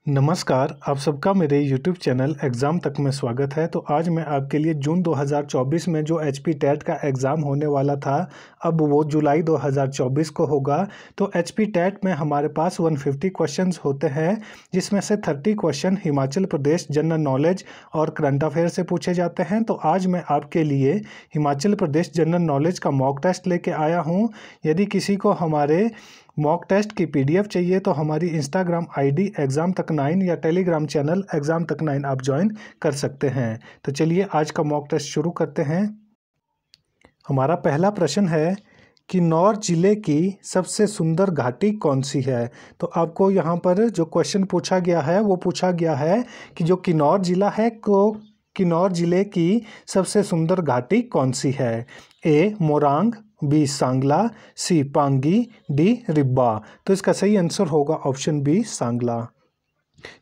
नमस्कार, आप सबका मेरे YouTube चैनल एग्ज़ाम तक में स्वागत है। तो आज मैं आपके लिए जून 2024 में जो HP टेट का एग्ज़ाम होने वाला था, अब वो जुलाई 2024 को होगा। तो HP टेट में हमारे पास 150 क्वेश्चंस होते हैं, जिसमें से 30 question Himachal Pradesh general knowledge और करंट अफेयर से पूछे जाते हैं। तो आज मैं आपके लिए हिमाचल प्रदेश जनरल नॉलेज का मॉक टेस्ट लेके आया हूँ। यदि किसी को हमारे मॉक टेस्ट की PDF चाहिए तो हमारी इंस्टाग्राम ID एग्ज़ाम तक 9 या टेलीग्राम चैनल एग्ज़ाम तक 9 आप ज्वाइन कर सकते हैं। तो चलिए आज का मॉक टेस्ट शुरू करते हैं। हमारा पहला प्रश्न है, किन्नौर जिले की सबसे सुंदर घाटी कौन सी है। तो आपको यहाँ पर जो क्वेश्चन पूछा गया है वो पूछा गया है कि जो किन्नौर जिला है को किन्नौर जिले की सबसे सुंदर घाटी कौन सी है। A Morang, B Sangla, C Pangi, D Ribba. तो इसका सही आंसर होगा ऑप्शन B सांगला।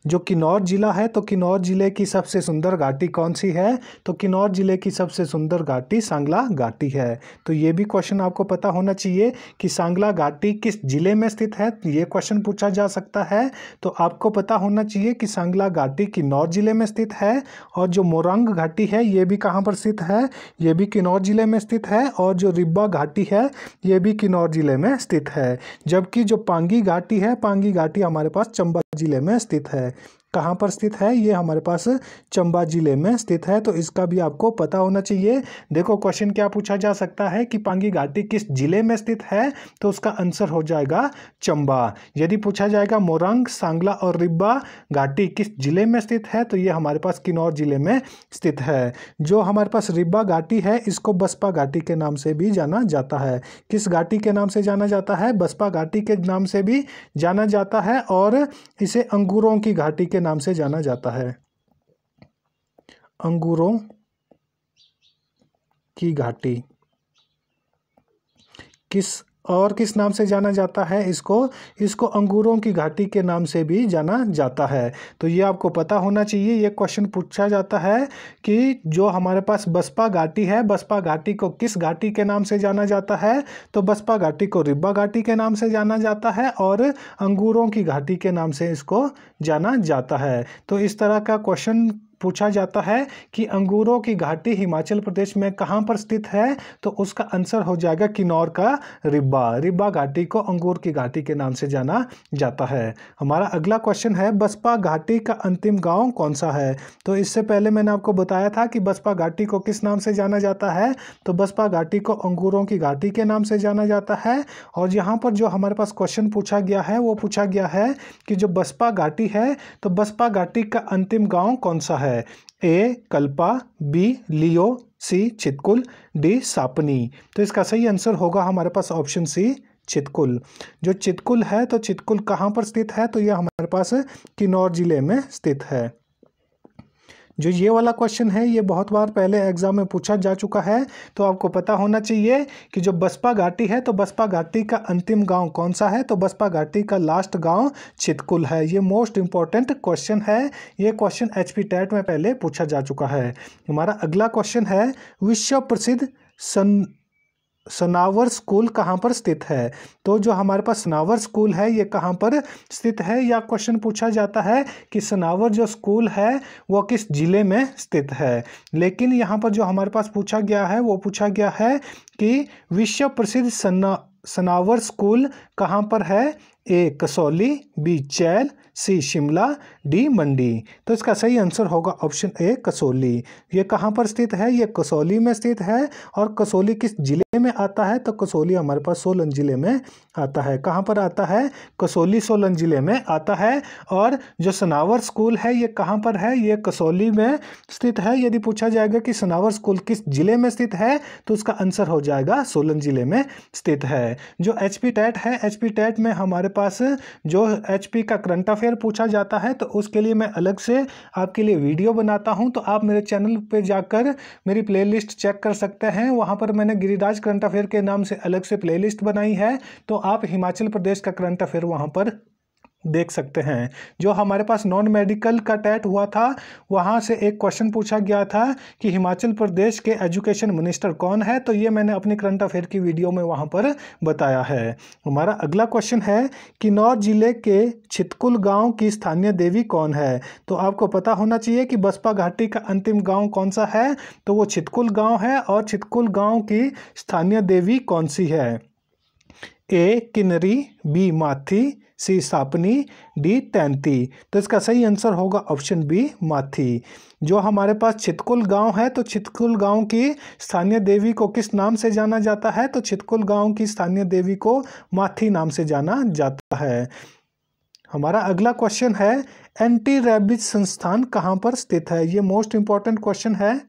जो किन्नौर जिला है तो किन्नौर जिले की सबसे सुंदर घाटी कौन सी है। तो किन्नौर जिले की सबसे सुंदर घाटी सांगला घाटी है। तो ये भी क्वेश्चन आपको पता होना चाहिए कि सांगला घाटी किस जिले में स्थित है, ये क्वेश्चन पूछा जा सकता है। तो आपको पता होना चाहिए कि सांगला घाटी किन्नौर जिले में स्थित है, और जो मोरंग घाटी है ये भी कहाँ पर स्थित है, ये भी किन्नौर जिले में स्थित है, और जो रिब्बा घाटी है ये भी किन्नौर जिले में स्थित है। जबकि जो पांगी घाटी है, पांगी घाटी हमारे पास चंबा जिले में स्थित है। कहाँ पर स्थित है, ये हमारे पास चंबा जिले में स्थित है। तो इसका भी आपको पता होना चाहिए। देखो क्वेश्चन क्या पूछा जा सकता है कि पांगी घाटी किस जिले में स्थित है, तो उसका आंसर हो जाएगा चंबा। यदि पूछा जाएगा मोरंग, सांगला और रिब्बा घाटी किस जिले में स्थित है, तो ये हमारे पास किन्नौर जिले में स्थित है। जो हमारे पास रिब्बा घाटी है इसको बसपा घाटी के नाम से भी जाना जाता है। किस घाटी के नाम से जाना जाता है, बसपा घाटी के नाम से भी जाना जाता है, और इसे अंगूरों की घाटी के नाम से जाना जाता है। अंगूरों की घाटी किस नाम से जाना जाता है, इसको अंगूरों की घाटी के नाम से भी जाना जाता है। तो ये आपको पता होना चाहिए। ये क्वेश्चन पूछा जाता है कि जो हमारे पास बसपा घाटी है, बसपा घाटी को किस घाटी के नाम से जाना जाता है, तो बसपा घाटी को रिब्बा घाटी के नाम से जाना जाता है, और अंगूरों की घाटी के नाम से इसको जाना जाता है। तो इस तरह का क्वेश्चन पूछा जाता है कि अंगूरों की घाटी हिमाचल प्रदेश में कहाँ पर स्थित है, तो उसका आंसर हो जाएगा किन्नौर का रिब्बा घाटी को अंगूर की घाटी के नाम से जाना जाता है। हमारा अगला क्वेश्चन है, बसपा घाटी का अंतिम गांव कौन सा है। तो इससे पहले मैंने आपको बताया था कि बसपा घाटी को किस नाम से जाना जाता है, तो बसपा घाटी को अंगूरों की घाटी के नाम से जाना जाता है। और यहाँ पर जो हमारे पास क्वेश्चन पूछा गया है वो पूछा गया है कि जो बसपा घाटी है तो बसपा घाटी का अंतिम गांव कौन सा है। A Kalpa, B Leo, C Chitkul, D सापनी। तो इसका सही आंसर होगा हमारे पास ऑप्शन C चितकुल। जो चितकुल है तो चितकुल कहाँ पर स्थित है, तो यह हमारे पास किन्नौर जिले में स्थित है। जो ये वाला क्वेश्चन है ये बहुत बार पहले एग्जाम में पूछा जा चुका है। तो आपको पता होना चाहिए कि जो बसपा घाटी है तो बसपा घाटी का अंतिम गांव कौन सा है, तो बसपा घाटी का लास्ट गांव चितकुल है। ये मोस्ट इंपॉर्टेंट क्वेश्चन है। ये क्वेश्चन HP टेट में पहले पूछा जा चुका है। हमारा अगला क्वेश्चन है, विश्व प्रसिद्ध सनावर स्कूल कहाँ पर स्थित है। तो जो हमारे पास सनावर स्कूल है ये कहाँ पर स्थित है, या क्वेश्चन पूछा जाता है कि सनावर जो स्कूल है वो किस जिले में स्थित है। लेकिन यहाँ पर जो हमारे पास पूछा गया है वो पूछा गया है कि विश्व प्रसिद्ध सनावर स्कूल कहाँ पर है। A Kasauli, B Chail, C Shimla, D मंडी। तो इसका सही आंसर होगा ऑप्शन A कसौली। ये कहाँ पर स्थित है, ये कसौली में स्थित है। और कसौली किस जिले में आता है, तो कसौली हमारे पास सोलन जिले में आता है। कहाँ पर आता है, कसौली सोलन जिले में आता है। और जो सनावर स्कूल है ये कहाँ पर है, ये कसौली में स्थित है। यदि पूछा जाएगा कि सनावर स्कूल किस जिले में स्थित है, तो उसका आंसर हो जाएगा सोलन जिले में स्थित है। जो HP टेट है, HP टेट में हमारे पास जो HP का करंट अफेयर पूछा जाता है तो उसके लिए मैं अलग से आपके लिए वीडियो बनाता हूं। तो आप मेरे चैनल पे जाकर मेरी प्लेलिस्ट चेक कर सकते हैं। वहां पर मैंने गिरिराज करंट अफेयर के नाम से अलग से प्लेलिस्ट बनाई है। तो आप हिमाचल प्रदेश का करंट अफेयर वहां पर देख सकते हैं। जो हमारे पास नॉन मेडिकल का टेट हुआ था वहाँ से एक क्वेश्चन पूछा गया था कि हिमाचल प्रदेश के एजुकेशन मिनिस्टर कौन है, तो ये मैंने अपनी करंट अफेयर की वीडियो में वहाँ पर बताया है। हमारा अगला क्वेश्चन है किन्नौर जिले के छितकुल गांव की स्थानीय देवी कौन है। तो आपको पता होना चाहिए कि बसपा घाटी का अंतिम गांव कौन सा है, तो वो छितकुल गांव है। और छितकुल गांव की स्थानीय देवी कौन सी है? ए किन्नरी, बी माथी, सी सापनी, डी तैंती। तो इसका सही आंसर होगा ऑप्शन बी माथी। जो हमारे पास छितकुल गांव है तो छितकुल गांव की स्थानीय देवी को किस नाम से जाना जाता है? तो छितकुल गांव की स्थानीय देवी को माथी नाम से जाना जाता है। हमारा अगला क्वेश्चन है एंटी रैबिज संस्थान कहाँ पर स्थित है? ये मोस्ट इंपॉर्टेंट क्वेश्चन है।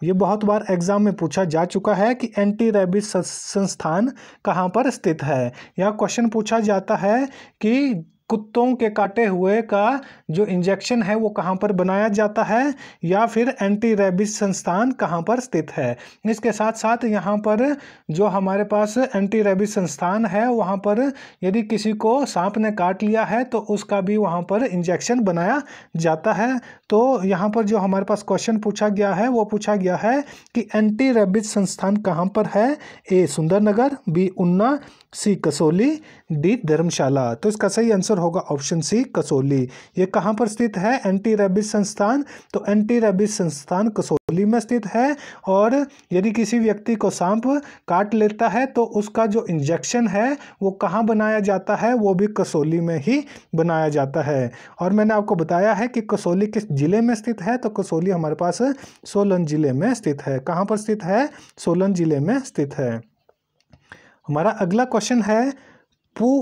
ये बहुत बार एग्जाम में पूछा जा चुका है कि एंटी रैबिज संस्थान कहाँ पर स्थित है। यह क्वेश्चन पूछा जाता है कि कुत्तों के काटे हुए का जो इंजेक्शन है वो कहाँ पर बनाया जाता है, या फिर एंटी रैबिज संस्थान कहाँ पर स्थित है। इसके साथ साथ यहाँ पर जो हमारे पास एंटी रैबिज संस्थान है वहाँ पर यदि किसी को सांप ने काट लिया है तो उसका भी वहाँ पर इंजेक्शन बनाया जाता है। तो यहाँ पर जो हमारे पास क्वेश्चन पूछा गया है वो पूछा गया है कि एंटी रैबिज संस्थान कहाँ पर है? ए सुंदरनगर, बी ऊना, सी कसौली, डी धर्मशाला। तो इसका सही आंसर होगा ऑप्शन सी कसौली। ये कहाँ पर स्थित है एंटी रैबिज संस्थान? तो एंटी रैबिज संस्थान कसौली में स्थित है। और यदि किसी व्यक्ति को सांप काट लेता है तो उसका जो इंजेक्शन है वो कहाँ बनाया जाता है? वो भी कसौली में ही बनाया जाता है। और मैंने आपको बताया है कि कसौली किस जिले में स्थित है, तो कसौली हमारे पास सोलन जिले में स्थित है। कहाँ पर स्थित है? सोलन जिले में स्थित है। हमारा अगला क्वेश्चन है पू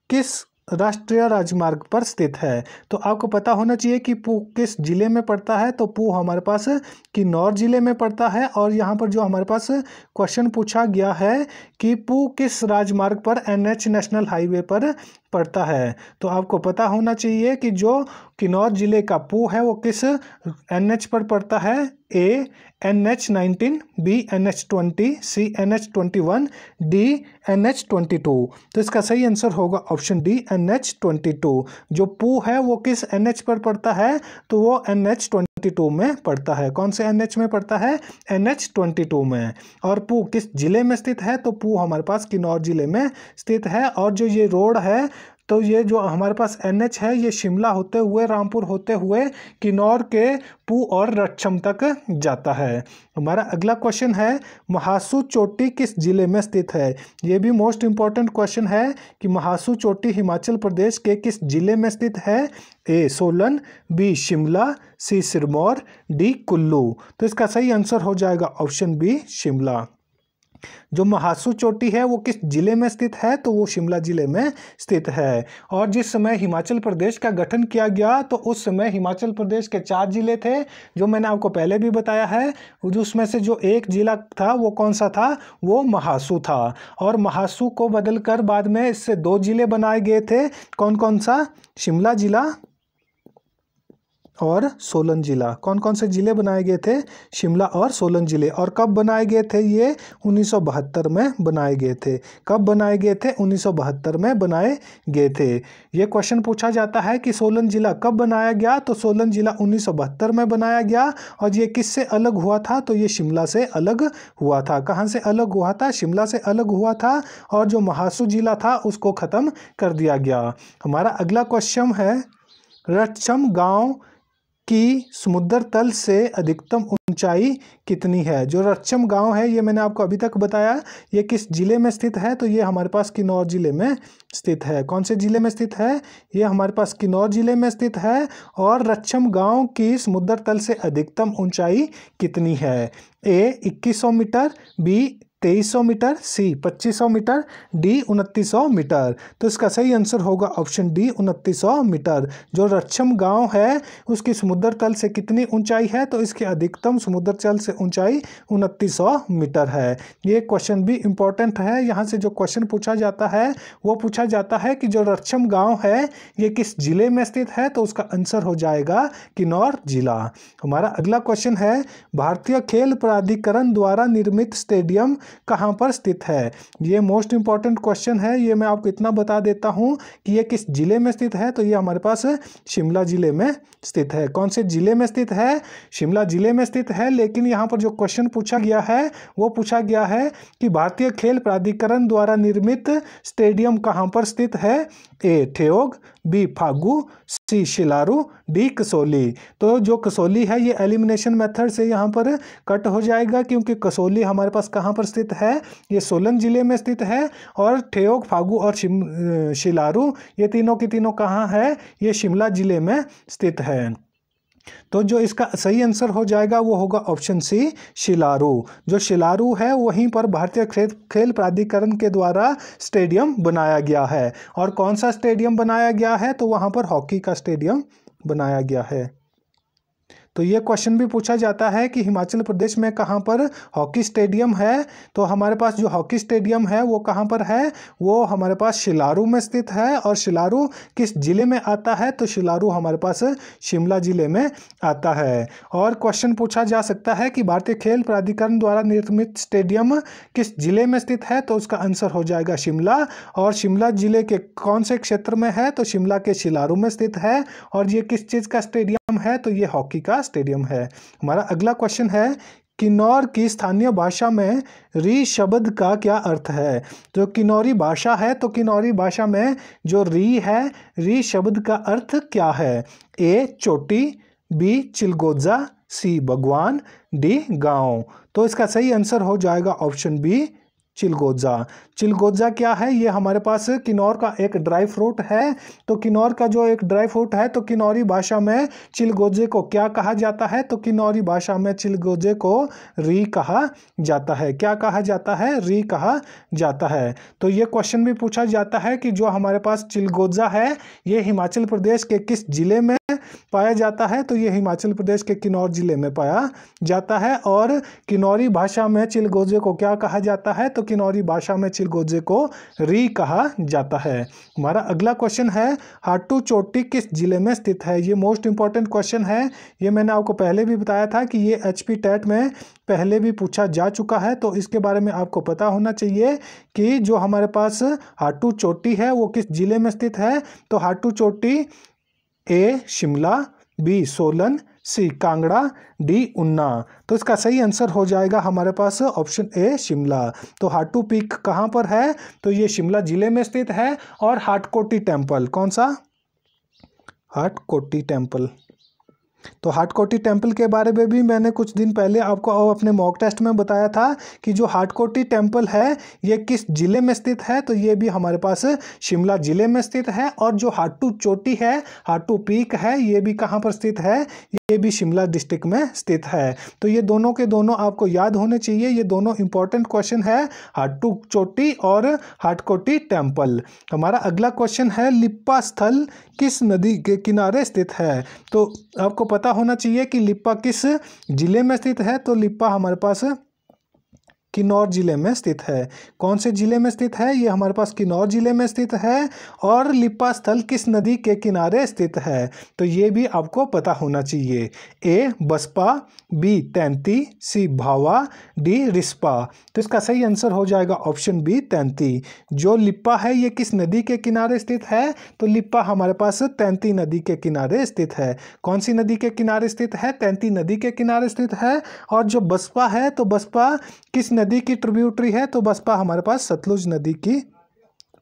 किस राष्ट्रीय राजमार्ग पर स्थित है? तो आपको पता होना चाहिए कि पू किस जिले में पड़ता है। तो पू हमारे पास किन्नौर जिले में पड़ता है। और यहाँ पर जो हमारे पास क्वेश्चन पूछा गया है कि पू किस राजमार्ग पर NH नेशनल हाईवे पर पड़ता है, तो आपको पता होना चाहिए कि जो किन्नौर जिले का पू है वो किस NH पर पड़ता है। ए NH19, बी NH20, सी NH21, डी NH22। तो इसका सही आंसर होगा ऑप्शन डी NH22। जो पू है वो किस NH पर पड़ता है? तो वो NH22 में पड़ता है। कौन से NH में पड़ता है? NH22 में। और पू किस जिले में स्थित है? तो पू हमारे पास किन्नौर जिले में स्थित है। और जो ये रोड है तो ये जो हमारे पास NH है ये शिमला होते हुए, रामपुर होते हुए किन्नौर के पू और रक्षम तक जाता है। हमारा अगला क्वेश्चन है महासू चोटी किस जिले में स्थित है? ये भी मोस्ट इंपॉर्टेंट क्वेश्चन है कि महासू चोटी हिमाचल प्रदेश के किस जिले में स्थित है। ए सोलन, बी शिमला, सी सिरमौर, डी कुल्लू। तो इसका सही आंसर हो जाएगा ऑप्शन बी शिमला। जो महासू चोटी है वो किस जिले में स्थित है? तो वो शिमला जिले में स्थित है। और जिस समय हिमाचल प्रदेश का गठन किया गया तो उस समय हिमाचल प्रदेश के 4 जिले थे, जो मैंने आपको पहले भी बताया है। उसमें से जो एक जिला था वो कौन सा था? वो महासू था। और महासू को बदलकर बाद में इससे 2 जिले बनाए गए थे। कौन कौन सा? शिमला जिला और सोलन जिला। कौन कौन से जिले बनाए गए थे? शिमला और सोलन जिले। और कब बनाए गए थे? ये 1972 में बनाए गए थे। कब बनाए गए थे? 1972 में बनाए गए थे। ये क्वेश्चन पूछा जाता है कि सोलन जिला कब बनाया गया? तो सोलन जिला 1972 में बनाया गया। और ये किससे अलग हुआ था? तो ये शिमला से अलग हुआ था। कहाँ से अलग हुआ था? शिमला से अलग हुआ था। और जो महासू जिला था उसको ख़त्म कर दिया गया। हमारा अगला क्वेश्चन है रक्षम गाँव की समुद्र तल से अधिकतम ऊंचाई कितनी है? जो रक्षम गांव है ये मैंने आपको अभी तक बताया, ये किस जिले में स्थित है? तो ये हमारे पास किन्नौर जिले में स्थित है। कौन से जिले में स्थित है? ये हमारे पास किन्नौर जिले में स्थित है। और रक्षम गांव की समुद्र तल से अधिकतम ऊंचाई कितनी है? ए 2100 मीटर, बी 2300 मीटर, सी 2500 मीटर, डी 2900 मीटर। तो इसका सही आंसर होगा ऑप्शन डी 2900 मीटर। जो रक्षम गांव है उसकी समुद्र तल से कितनी ऊंचाई है? तो इसकी अधिकतम समुद्र तल से ऊंचाई 2900 मीटर है। ये क्वेश्चन भी इंपॉर्टेंट है। यहाँ से जो क्वेश्चन पूछा जाता है वो पूछा जाता है कि जो रक्षम गाँव है ये किस जिले में स्थित है? तो उसका आंसर हो जाएगा किन्नौर जिला। हमारा अगला क्वेश्चन है भारतीय खेल प्राधिकरण द्वारा निर्मित स्टेडियम कहाँ पर स्थित है? ये मोस्ट इंपॉर्टेंट क्वेश्चन है। ये मैं आपको इतना बता देता हूँ कि ये किस जिले में स्थित है, तो ये हमारे पास शिमला जिले में स्थित है। कौन से जिले में स्थित है? शिमला जिले में स्थित है। लेकिन यहाँ पर जो क्वेश्चन पूछा गया है वो पूछा गया है कि भारतीय खेल प्राधिकरण द्वारा निर्मित स्टेडियम कहाँ पर स्थित है? ए ठियोग, बी फागू, सी शिलारू, डी कसौली। तो जो कसौली है ये एलिमिनेशन मेथड से यहाँ पर कट हो जाएगा, क्योंकि कसौली हमारे पास कहाँ पर स्थित है? ये सोलन जिले में स्थित है। और ठियोग, फागू और शिलारू ये तीनों की तीनों कहाँ है? ये शिमला जिले में स्थित है। तो जो इसका सही आंसर हो जाएगा वो होगा ऑप्शन सी शिलारू। जो शिलारू है वहीं पर भारतीय खेल प्राधिकरण के द्वारा स्टेडियम बनाया गया है। और कौन सा स्टेडियम बनाया गया है? तो वहाँ पर हॉकी का स्टेडियम बनाया गया है। तो ये क्वेश्चन भी पूछा जाता है कि हिमाचल प्रदेश में कहाँ पर हॉकी स्टेडियम है? तो हमारे पास जो हॉकी स्टेडियम है वो कहाँ पर है? वो हमारे पास शिलारू में स्थित है। और शिलारू किस जिले में आता है? तो शिलारू हमारे पास शिमला जिले में आता है। और क्वेश्चन पूछा जा सकता है कि भारतीय खेल प्राधिकरण द्वारा निर्मित स्टेडियम किस जिले में स्थित है? तो उसका आंसर हो जाएगा शिमला। और शिमला जिले के कौन से क्षेत्र में है? तो शिमला के शिलारू में स्थित है। और ये किस चीज़ का स्टेडियम है? तो ये हॉकी का स्टेडियम है। हमारा अगला क्वेश्चन है, किन्नौर की स्थानीय भाषा में री शब्द का क्या अर्थ है? जो किन्नौरी भाषा है तो किन्नौरी भाषा में जो री है, री शब्द का अर्थ क्या है? ए चोटी, बी चिलगोजा, सी भगवान, डी गांव। तो इसका सही आंसर हो जाएगा ऑप्शन बी चिलगोजा। चिलगोजा क्या है? ये हमारे पास किन्नौर का एक ड्राई फ्रूट है। तो किन्नौर का जो एक ड्राई फ्रूट है तो किन्नौरी भाषा में चिलगोजे को क्या कहा जाता है? तो किन्नौरी भाषा में चिलगोजे को री कहा जाता है। क्या कहा जाता है? री कहा जाता है। तो ये क्वेश्चन भी पूछा जाता है कि जो हमारे पास चिलगोजा है ये हिमाचल प्रदेश के किस जिले में पाया जाता है? तो ये हिमाचल प्रदेश के किन्नौर जिले में पाया जाता है। और किन्नौरी भाषा में चिलगोजे को क्या कहा जाता है? तो किन्नौरी भाषा में चिलगोजे को री कहा जाता है। हमारा अगला क्वेश्चन है, हाटू चोटी किस जिले में स्थित है? ये मोस्ट इंपॉर्टेंट क्वेश्चन है। ये मैंने आपको पहले भी बताया था कि ये एचपी टेट में पहले भी पूछा जा चुका है। तो इसके बारे में आपको पता होना चाहिए कि जो हमारे पास हाटू चोटी है वो किस जिले में स्थित है। तो हाटू चोटी ए शिमला, बी सोलन, सी कांगड़ा, डी उन्ना। तो इसका सही आंसर हो जाएगा हमारे पास ऑप्शन ए शिमला। तो हाटू पीक कहाँ पर है? तो ये शिमला जिले में स्थित है। और हाटकोटी टेम्पल, कौन सा? हाटकोटी टेम्पल। तो हाटकोटी टेम्पल के बारे में भी मैंने कुछ दिन पहले आपको अपने मॉक टेस्ट में बताया था कि जो हाटकोटी टेम्पल है ये किस जिले में स्थित है। तो ये भी हमारे पास शिमला जिले में स्थित है। और जो हाटू चोटी है, हाटू पीक है, ये भी कहाँ पर स्थित है? ये भी शिमला डिस्ट्रिक्ट में स्थित है। तो ये दोनों के दोनों आपको याद होने चाहिए। ये दोनों इंपॉर्टेंट क्वेश्चन है, हाटू चोटी और हाटकोटी टेम्पल। हमारा अगला क्वेश्चन है, लिप्पा स्थल किस नदी के किनारे स्थित है? तो आपको पता होना चाहिए कि लिप्पा किस जिले में स्थित है। तो लिप्पा हमारे पास किन्नौर जिले में स्थित है। कौन से जिले में स्थित है? ये हमारे पास किन्नौर जिले में स्थित है। और लिप्पा स्थल किस नदी के किनारे स्थित है? तो ये भी आपको पता होना चाहिए। ए बसपा, बी तैंती, सी भावा, डी रिस्पा। तो इसका सही आंसर हो जाएगा ऑप्शन बी तैंती। जो लिप्पा है ये किस नदी के किनारे स्थित है? तो लिप्पा हमारे पास तैंती नदी के किनारे स्थित है। कौन सी नदी के किनारे स्थित है? तैंती नदी के किनारे स्थित है। और जो बसपा है तो बसपा किस नदी की ट्रिब्यूटरी है? तो बसपा हमारे पास सतलुज नदी की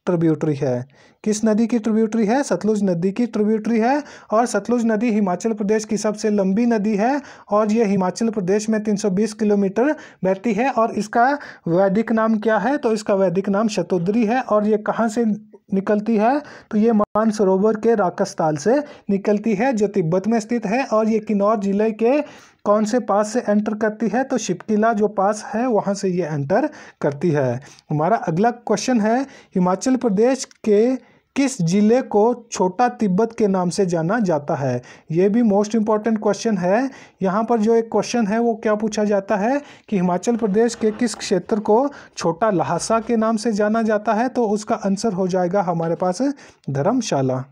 ट्रिब्यूटरी है। किस नदी की ट्रिब्यूटरी है? सतलुज नदी की ट्रिब्यूटरी है। और सतलुज नदी हिमाचल प्रदेश की सबसे लंबी नदी है। और ये हिमाचल प्रदेश में 320 किलोमीटर बहती है। और इसका वैदिक नाम क्या है? तो इसका वैदिक नाम शतोद्री है। और ये कहाँ से निकलती है? तो ये मानसरोवर के राकसताल से निकलती है जो तिब्बत में स्थित है। और ये किन्नौर जिले के कौन से पास से एंटर करती है? तो शिपकिला जो पास है वहाँ से ये एंटर करती है। हमारा अगला क्वेश्चन है, हिमाचल प्रदेश के किस जिले को छोटा तिब्बत के नाम से जाना जाता है? ये भी मोस्ट इंपॉर्टेंट क्वेश्चन है। यहाँ पर जो एक क्वेश्चन है वो क्या पूछा जाता है कि हिमाचल प्रदेश के किस क्षेत्र को छोटा लहासा के नाम से जाना जाता है? तो उसका आंसर हो जाएगा हमारे पास धर्मशाला।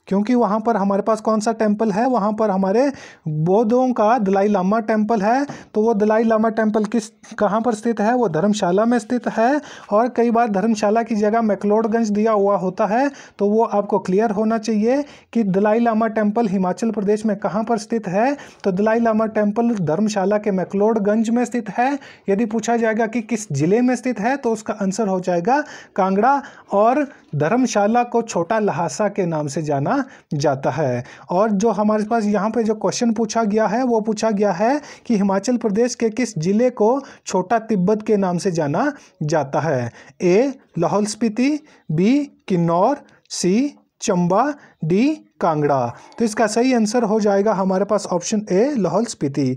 क्योंकि वहाँ पर हमारे पास कौन सा टेम्पल है, वहाँ पर हमारे बौद्धों का दलाई लामा टेम्पल है। तो वो दलाई लामा टेम्पल कहाँ पर स्थित है, वो धर्मशाला में स्थित है। और कई बार धर्मशाला की जगह मैक्लोडगंज दिया हुआ होता है, तो वो आपको क्लियर होना चाहिए कि दलाई लामा टेम्पल हिमाचल प्रदेश में कहाँ पर स्थित है। तो दलाई लामा टेम्पल धर्मशाला के मैक्लोडगंज में स्थित है। यदि पूछा जाएगा कि किस जिले में स्थित है, तो उसका आंसर हो जाएगा कांगड़ा। और धर्मशाला को छोटा लहासा के नाम से जाना जाता है। और जो हमारे पास यहाँ पे जो क्वेश्चन पूछा गया है, वो पूछा गया है कि हिमाचल प्रदेश के किस जिले को छोटा तिब्बत के नाम से जाना जाता है। ए लाहौल स्पीति, बी किन्नौर, सी चंबा, डी कांगड़ा। तो इसका सही आंसर हो जाएगा हमारे पास ऑप्शन ए लाहौल स्पीति।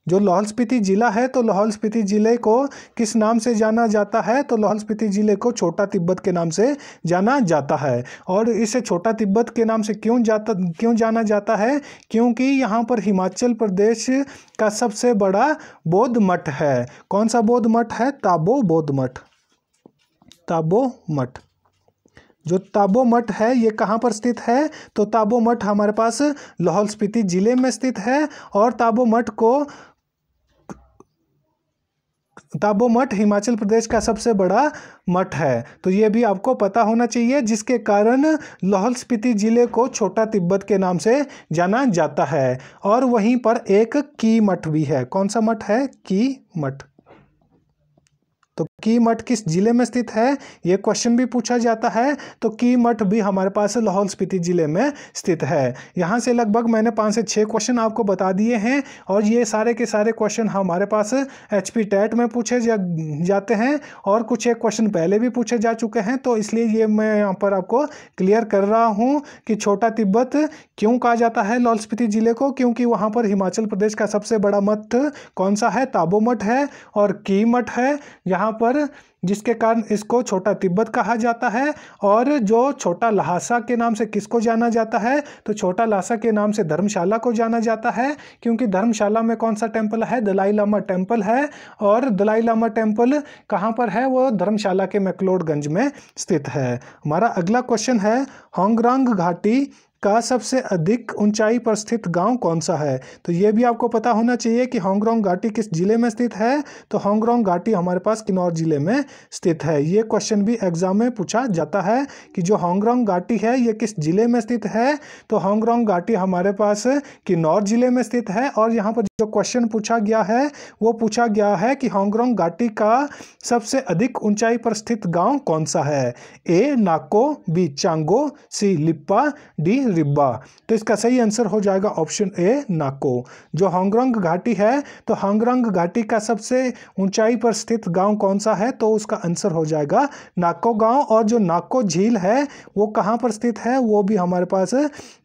जो लाहौल स्पीति जिला है, तो लाहौल स्पीति जिले को किस नाम से जाना जाता है, तो लाहौल स्पीति जिले को छोटा तिब्बत के नाम से जाना जाता है। और इसे छोटा तिब्बत के नाम से क्यों जाना जाता है, क्योंकि यहाँ पर हिमाचल प्रदेश का सबसे बड़ा बौद्ध मठ है। कौन सा बौद्ध मठ है, ताबो बौद्ध मठ। ताबो मठ, जो ताबो मठ है ये कहाँ पर स्थित है, तो ताबो मठ हमारे पास लाहौल स्पीति जिले में स्थित है। और ताबो मठ हिमाचल प्रदेश का सबसे बड़ा मठ है। तो ये भी आपको पता होना चाहिए, जिसके कारण लाहौल स्पीति जिले को छोटा तिब्बत के नाम से जाना जाता है। और वहीं पर एक की मठ भी है। कौन सा मठ है, की मठ। तो की मठ किस जिले में स्थित है, ये क्वेश्चन भी पूछा जाता है। तो की मठ भी हमारे पास लाहौल स्पीति जिले में स्थित है। यहाँ से लगभग मैंने 5 से 6 क्वेश्चन आपको बता दिए हैं। और ये सारे के सारे क्वेश्चन हमारे पास HP टेट में पूछे जाते हैं, और कुछ एक क्वेश्चन पहले भी पूछे जा चुके हैं। तो इसलिए ये मैं यहाँ पर आपको क्लियर कर रहा हूँ कि छोटा तिब्बत क्यों कहा जाता है लाहौल स्पीति जिले को, क्योंकि वहाँ पर हिमाचल प्रदेश का सबसे बड़ा मठ कौन सा है, ताबो मठ है और की मठ है यहाँ पर, जिसके कारण इसको छोटा तिब्बत कहा जाता है। और जो छोटा लहासा के नाम से किसको जाना जाता है, तो छोटा लहासा के नाम से धर्मशाला को जाना जाता है, क्योंकि धर्मशाला में कौन सा टेम्पल है, दलाई लामा टेम्पल है। और दलाई लामा टेम्पल कहाँ पर है, वो धर्मशाला के मैक्लोडगंज में स्थित है। हमारा अगला क्वेश्चन है, होंगरांग घाटी का सबसे अधिक ऊंचाई पर स्थित गांव कौन सा है। तो ये भी आपको पता होना चाहिए कि होंगरांग घाटी किस जिले में स्थित है। तो होंगरांग घाटी हमारे पास किन्नौर जिले में स्थित है। ये क्वेश्चन भी एग्जाम में पूछा जाता है कि जो होंगरांग घाटी है ये किस जिले में स्थित है। तो होंगरांग घाटी हमारे पास किन्नौर जिले में स्थित है। और यहाँ पर जो क्वेश्चन पूछा गया है, वो पूछा गया है कि होंगरांग घाटी का सबसे अधिक ऊंचाई पर स्थित गाँव कौन सा है। ए नाको, बी चांगो, सी लिप्पा, डी रिब्बा। तो इसका सही आंसर हो जाएगा ऑप्शन ए नाको। जो होंगरांग घाटी है, तो होंगरांग घाटी का सबसे ऊंचाई पर स्थित गांव कौन सा है, तो उसका आंसर हो जाएगा नाको गांव। और जो नाको झील है वो कहाँ पर स्थित है, वो भी हमारे पास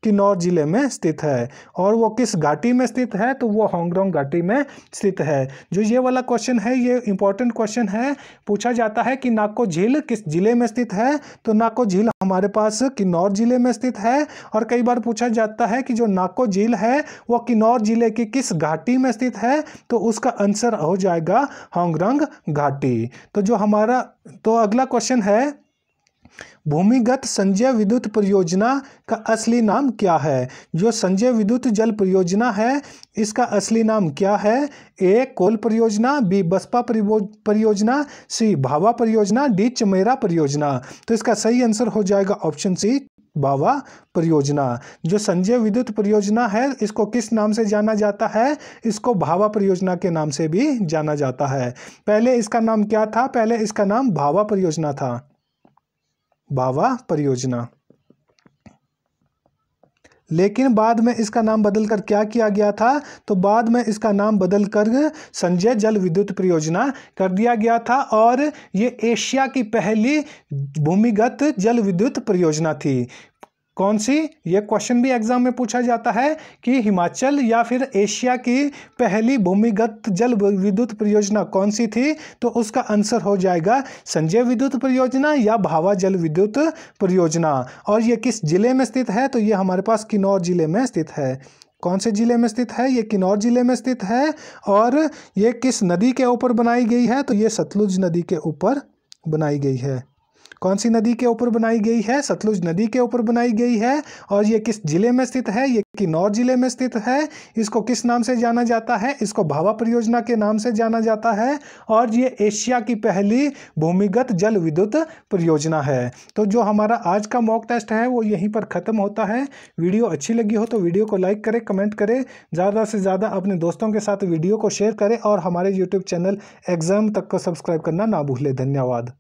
किन्नौर जिले में स्थित है। और वो किस घाटी में स्थित है, तो वो होंगरांग घाटी में स्थित है। जो ये वाला क्वेश्चन है ये इंपॉर्टेंट क्वेश्चन है। पूछा जाता है कि नाको झील किस जिले में स्थित है, तो नाको झील हमारे पास किन्नौर जिले में स्थित है। और कई बार पूछा जाता है कि जो नाको झील है वो किन्नौर जिले की किस घाटी में स्थित है, तो उसका आंसर हो जाएगा होंगरांग घाटी। तो अगला क्वेश्चन है, भूमिगत संजय विद्युत परियोजना का असली नाम क्या है। जो संजय विद्युत जल परियोजना है इसका असली नाम क्या है। ए कोल परियोजना, बी बसपा परियोजना, सी भावा परियोजना, डी चमेरा परियोजना। तो इसका सही आंसर हो जाएगा ऑप्शन सी भावा परियोजना। जो संजय विद्युत परियोजना है इसको किस नाम से जाना जाता है, इसको भावा परियोजना के नाम से भी जाना जाता है। पहले इसका नाम क्या था, पहले इसका नाम भावा परियोजना था, भावा परियोजना। लेकिन बाद में इसका नाम बदलकर क्या किया गया था, तो बाद में इसका नाम बदलकर संजय जल विद्युत परियोजना कर दिया गया था। और ये एशिया की पहली भूमिगत जल विद्युत परियोजना थी। कौन सी, ये क्वेश्चन भी एग्जाम में पूछा जाता है कि हिमाचल या फिर एशिया की पहली भूमिगत जल विद्युत परियोजना कौन सी थी, तो उसका आंसर हो जाएगा संजय विद्युत परियोजना या भावा जल विद्युत परियोजना। और ये किस जिले में स्थित है, तो ये हमारे पास किन्नौर जिले में स्थित है। कौन से जिले में स्थित है, ये किन्नौर जिले में स्थित है। और ये किस नदी के ऊपर बनाई गई है, तो ये सतलुज नदी के ऊपर बनाई गई है। कौन सी नदी के ऊपर बनाई गई है? सतलुज नदी के ऊपर बनाई गई है। और ये किस जिले में स्थित है? ये किन्नौर जिले में स्थित है। इसको किस नाम से जाना जाता है? इसको भाभा परियोजना के नाम से जाना जाता है। और ये एशिया की पहली भूमिगत जल विद्युत परियोजना है। तो जो हमारा आज का मॉक टेस्ट है वो यहीं पर खत्म होता है। वीडियो अच्छी लगी हो तो वीडियो को लाइक करें, कमेंट करें, ज़्यादा से ज़्यादा अपने दोस्तों के साथ वीडियो को शेयर करें और हमारे यूट्यूब चैनल एग्जाम तक को सब्सक्राइब करना ना भूलें। धन्यवाद।